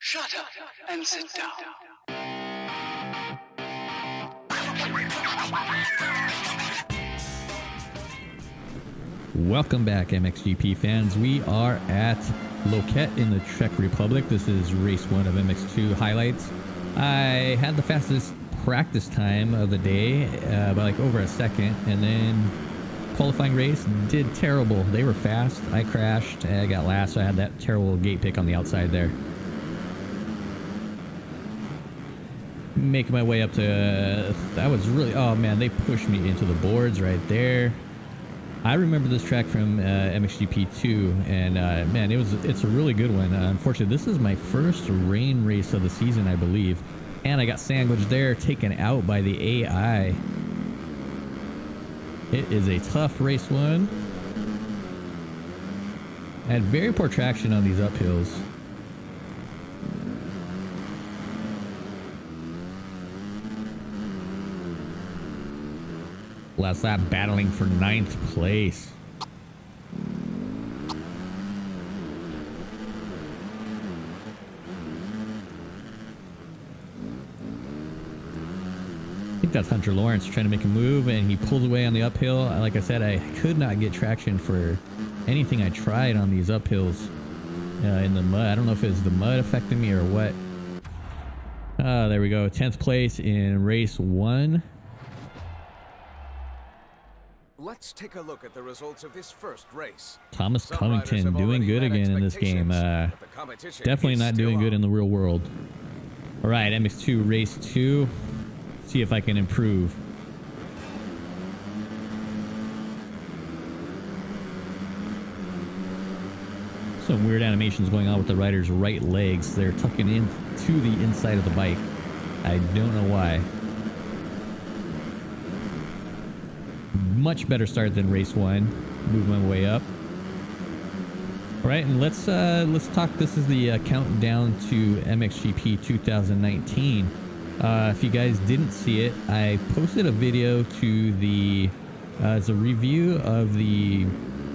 Shut up and sit down. Welcome back, MXGP fans. We are at Loket in the Czech Republic. This is race 1 of MX2 highlights. I had the fastest practice time of the day by like over a second, and then qualifying race did terrible. They were fast. I crashed. I got last. So I had that terrible gate pick on the outside there. Making my way up to that was really, oh man, they pushed me into the boards right there. I remember this track from MXGP 2, and man, it's a really good one. Unfortunately, this is my first rain race of the season, I believe, and I got sandwiched there, taken out by the AI. It is a tough race one. I had very poor traction on these uphills. Last lap battling for 9th place. I think that's Hunter Lawrence trying to make a move, and he pulls away on the uphill. Like I said, I could not get traction for anything I tried on these uphills in the mud. I don't know if it was the mud affecting me or what. There we go. 10th place in race 1. Let's take a look at the results of this first race. Thomas Covington doing good again in this game. Definitely not doing good in the real world. All right, MX2 race 2. See if I can improve. Some weird animations going on with the rider's right legs. They're tucking in to the inside of the bike. I don't know why. Much better start than race 1. Move my way up. All right, and let's talk. This is the countdown to MXGP 2019. If you guys didn't see it, I posted a video to the as a review of the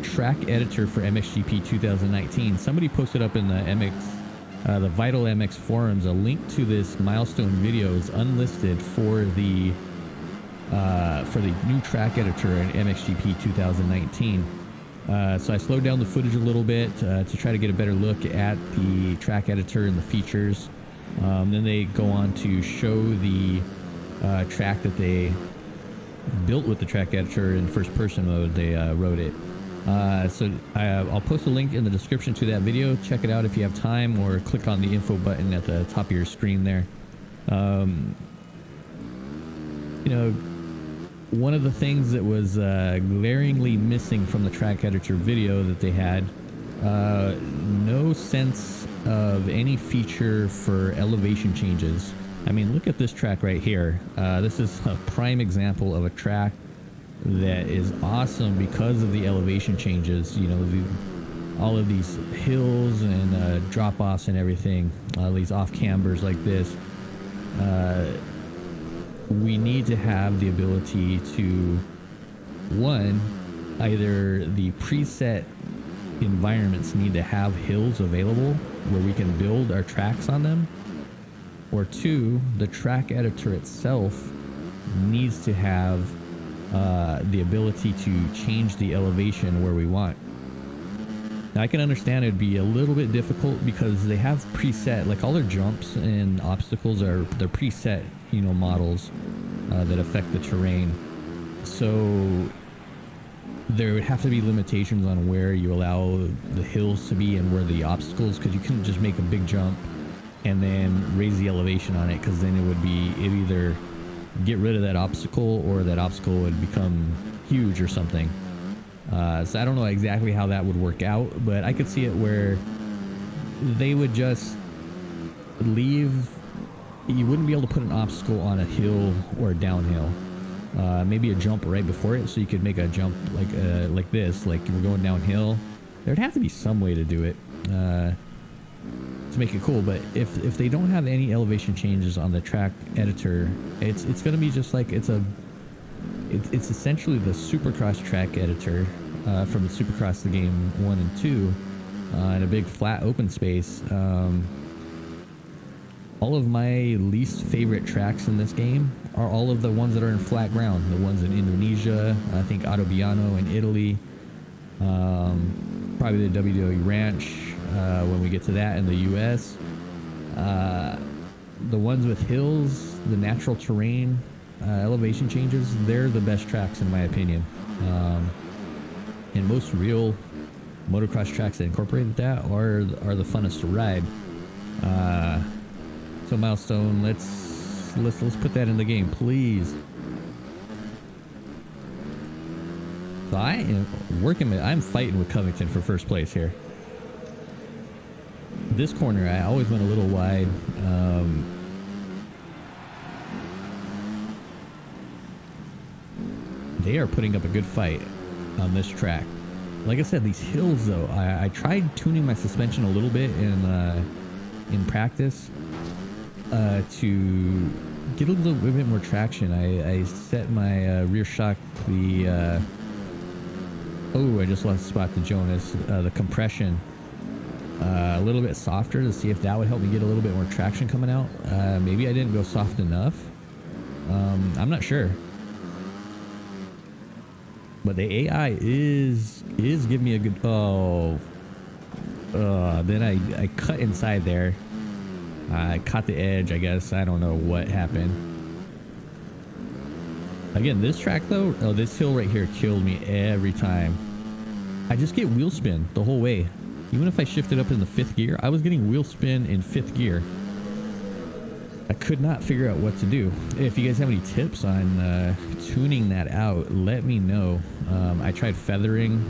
track editor for MXGP 2019. Somebody posted up in the Vital MX forums a link to this milestone video is unlisted for the new track editor in MXGP 2019. So I slowed down the footage a little bit to try to get a better look at the track editor and the features. Then they go on to show the track that they built with the track editor in first person mode. They wrote it. So I'll post a link in the description to that video. Check it out if you have time, or click on the info button at the top of your screen there. One of the things that was glaringly missing from the track editor video that they had, no sense of any feature for elevation changes. I mean, look at this track right here. This is a prime example of a track that is awesome because of the elevation changes. You know, all of these hills and drop-offs and everything, these off-cambers like this. We need to have the ability to, one, either the preset environments need to have hills available where we can build our tracks on them, or two, the track editor itself needs to have the ability to change the elevation where we want. Now, I can understand it'd be a little bit difficult because they have preset, like all their jumps and obstacles they're preset, models that affect the terrain. So there would have to be limitations on where you allow the hills to be and where the obstacles, because you couldn't just make a big jump and then raise the elevation on it, because then it'd either get rid of that obstacle or that obstacle would become huge or something. So I don't know exactly how that would work out, but I could see it where they would just leave. You wouldn't be able to put an obstacle on a hill or a downhill. Maybe a jump right before it, so you could make a jump like this, like we're going downhill. There'd have to be some way to do it to make it cool. But if they don't have any elevation changes on the track editor, it's going to be just like it's essentially the Supercross track editor from the Supercross the game 1 and 2 in a big flat open space. all of my least favorite tracks in this game are all of the ones that are in flat ground. The ones in Indonesia, I think Autobiano in Italy, probably the WWE Ranch when we get to that in the US. The ones with hills, the natural terrain, elevation changes, they're the best tracks in my opinion. And most real motocross tracks that incorporate that are the funnest to ride. So Milestone, let's put that in the game, please. So I am I'm fighting with Covington for first place here. This corner, I always went a little wide. They are putting up a good fight on this track. Like I said, these hills though, I tried tuning my suspension a little bit in practice to get a little bit more traction. I set my rear shock, I just lost the spot to Jonas, the compression a little bit softer to see if that would help me get a little bit more traction coming out. Maybe I didn't go soft enough. I'm not sure. But the AI is giving me a good... then I cut inside there. I caught the edge, I guess. I don't know what happened. Again, this track though, this hill right here killed me every time. I just get wheel spin the whole way. Even if I shifted up in the 5th gear, I was getting wheel spin in 5th gear. I could not figure out what to do. If you guys have any tips on tuning that out, let me know. I tried feathering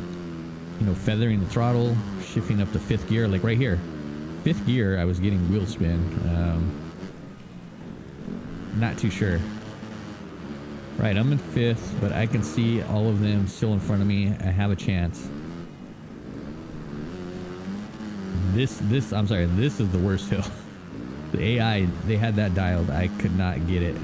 the throttle, shifting up to 5th gear, like right here. 5th gear, I was getting wheel spin. Not too sure. Right, I'm in 5th, but I can see all of them still in front of me. I have a chance. I'm sorry, this is the worst hill. The AI, they had that dialed. I could not get it.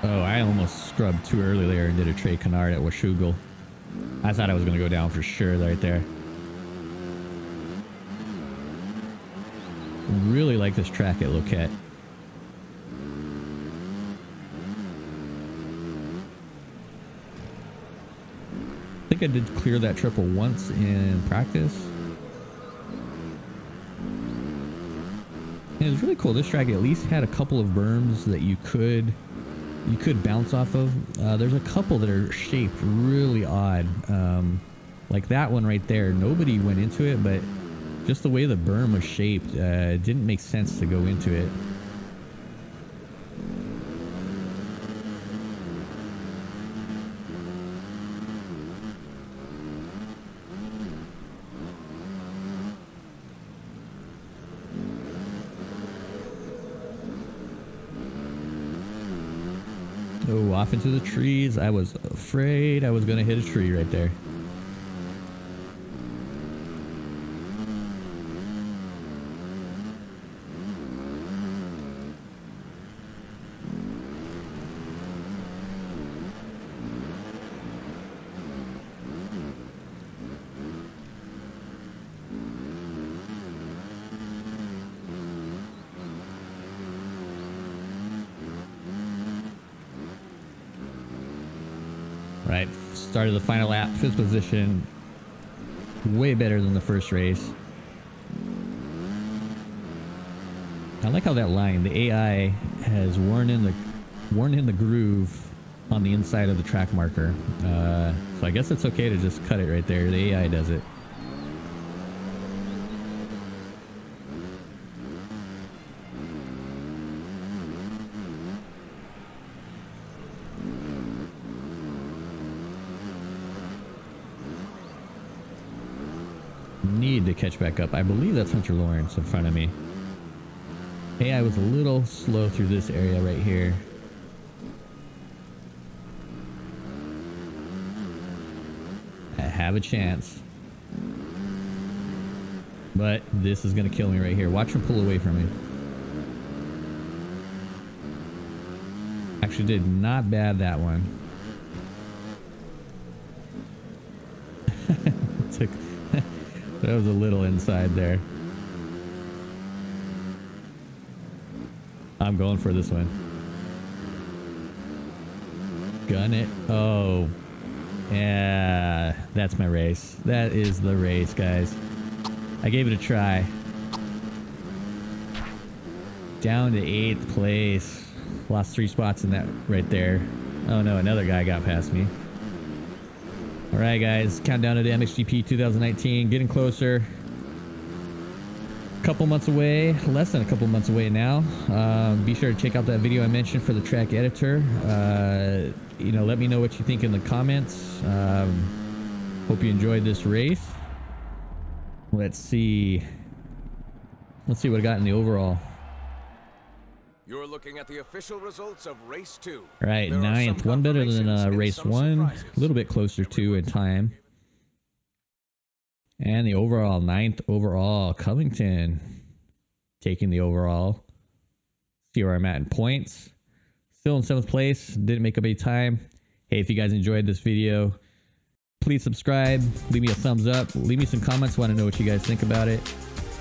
Oh, I almost scrubbed too early there and did a Trey Canard at Washougal. I thought I was going to go down for sure right there. Really like this track at Loket. I think I did clear that triple once in practice. And it was really cool. This track at least had a couple of berms that you could bounce off of. There's a couple that are shaped really odd. Like that one right there. Nobody went into it, but just the way the berm was shaped, it didn't make sense to go into it. Oh, off into the trees. I was afraid I was going to hit a tree right there. Right, started the final lap, 5th position, way better than the first race. I like how that line, the AI has worn in the groove on the inside of the track marker. So I guess it's okay to just cut it right there. The AI does it. Need to catch back up. I believe that's Hunter Lawrence in front of me. AI was a little slow through this area right here. I have a chance. But this is going to kill me right here. Watch him pull away from me. Actually did not bad that one. Took that was a little inside there. I'm going for this one. Gun it. Oh. Yeah, that's my race. That is the race, guys. I gave it a try. Down to 8th place. Lost 3 spots in that right there. Oh no, another guy got past me. Alright guys, countdown to the MXGP 2019. Getting closer. Couple months away, less than a couple months away now. Be sure to check out that video I mentioned for the track editor. You know, let me know what you think in the comments. Hope you enjoyed this race. Let's see what I got in the overall. You're looking at the official results of race 2. All right, 9th, one better than race 1, a little bit closer to in time. And the overall, 9th overall, Covington taking the overall. See where I'm at in points. Still in 7th place, didn't make up any time. Hey, if you guys enjoyed this video, please subscribe, leave me a thumbs up, leave me some comments, want to know what you guys think about it.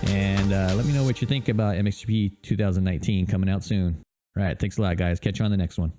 And let me know what you think about MXGP 2019 coming out soon. All right, thanks a lot, guys. Catch you on the next one.